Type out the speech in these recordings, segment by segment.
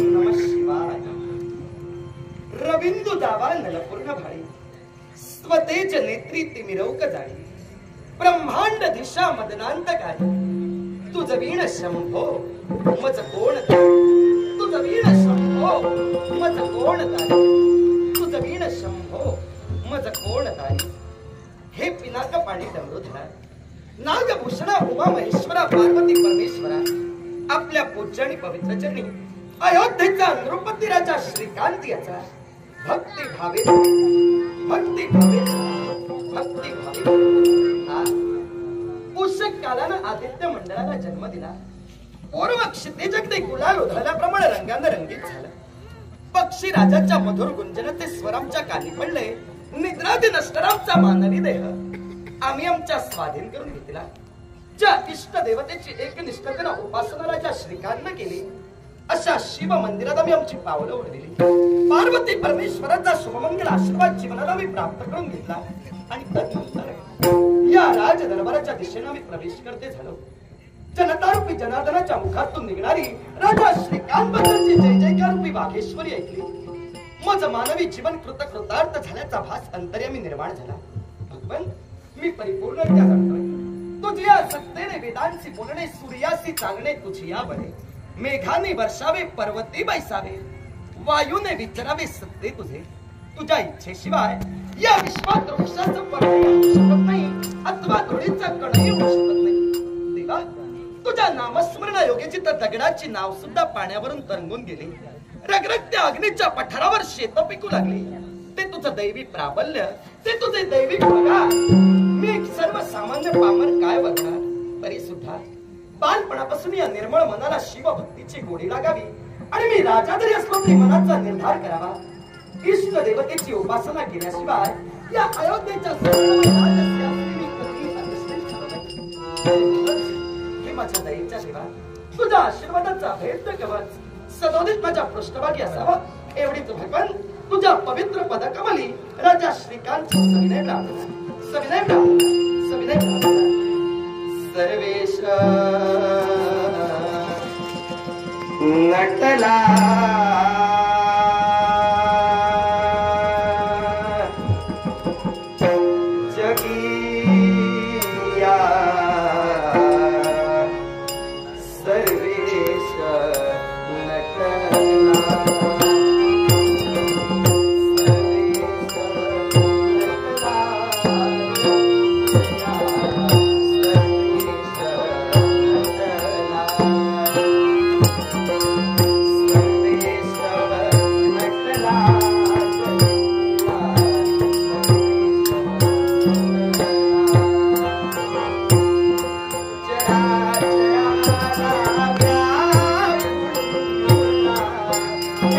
नमः शिवाय। रविंदु दावा नलपूर्ण भाळी, स्वतेज नेत्री तिमिरौक जाळी, ब्रह्मांड दिशा मदनांतकारी, तुझ वीण शंभो मज कोण तारी, तुझ वीण शंभो मज कोण तारी, तुझ वीण शंभो मज कोण तारी। हे पिनाक पाणी डमरुधरा, नागभूषणा उमा महेश्वरा पार्वती परमेश्वरा, आपल्या पूज्य आणि पवित्र चरणी अयोध्येचा नृपती राजा श्रीकांत याचा भक्ती भावे भक्ती भावे भक्ती भावे हा पुष्यक कालानं आदित्य मंडळाला जन्म दिला। पूर्व क्षितिज अगदी गुलाल उधळल्याप्रमाणे रंगानं रंगीत झालं। पक्षी राजाच्या मधुर गुंजनाचे स्वर आमच्या कानी पडले। निद्रादी नष्टरामचा मानवी देह आम्ही आमच्या स्वाधीन करून घेतला। ज्या इष्ट देवतेची एकनिष्ठतेने उपासना राजा श्रीकांतने केली, अशा शिव मंदिरात आम्ही आमची पावलं उडविली। पार्वती परमेश्वराचा शुभमंगल आशीर्वाद जीवनाला आम्ही प्राप्त करून घेतला आणि तदनंतर या राज दरबाराच्या दिशेने आम्ही प्रवेश करते झालो। जनतारूपी जनार्दनाच्या मुखातून निघणारी राजा श्रीकांत बद्दलची जय जयकार रूपी वाघेश्वरी ऐकली। मज मानवी जीवन कृतकृतार्थ झाल्याचा भास अंतर्यामी निर्माण झाला। भगवान, मी परिपूर्णरित्या जाणतोय तुझ्या सत्तेने वेदांची बोलणे, सूर्यासी चांगणे तुझिया बने, मेघाने वर्षावे पर्वते बैसावे, वायूने विचरावे सत्ते तुझे। तुझ्या इच्छेशिवाय या विश्वात वृक्षाचं पर्वत होऊ शकत नाही अथवा धुळीचा कणही होऊ शकत नाही। देवा, तुझ्या नामस्मरण योगेची तर दगडाची नाव सुद्धा पाण्यावरून तरंगून गेली। रगरगत्या अग्नीच्या पठारावर शेत पिकू लागली। ते तुझं दैवी प्राबल्य, ते तुझे दैवी बघा। मी एक सर्वसामान्य पामर काय बघणार, तरी सुद्धा बालपणापासून या निर्मळ मनाला शिवभक्तीची गोडी लागावी आणि मी राजा जरी असलो तरी मनाचा निर्धार करावा। इष्ट देवतेची उपासना केल्याशिवाय या अयोध्येच्या माझ्या दयेच्या देवा, तुझ्या आशीर्वादाचा भेद कवच सदोदित माझ्या पृष्ठभागी असावा एवढीच भगवान तुझ्या पवित्र पदकमली राजा श्रीकांत सविनय प्रार्थना, सविनय प्रार्थना, सविनय प्रार्थना। सर्वेश नटला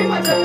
माझ्या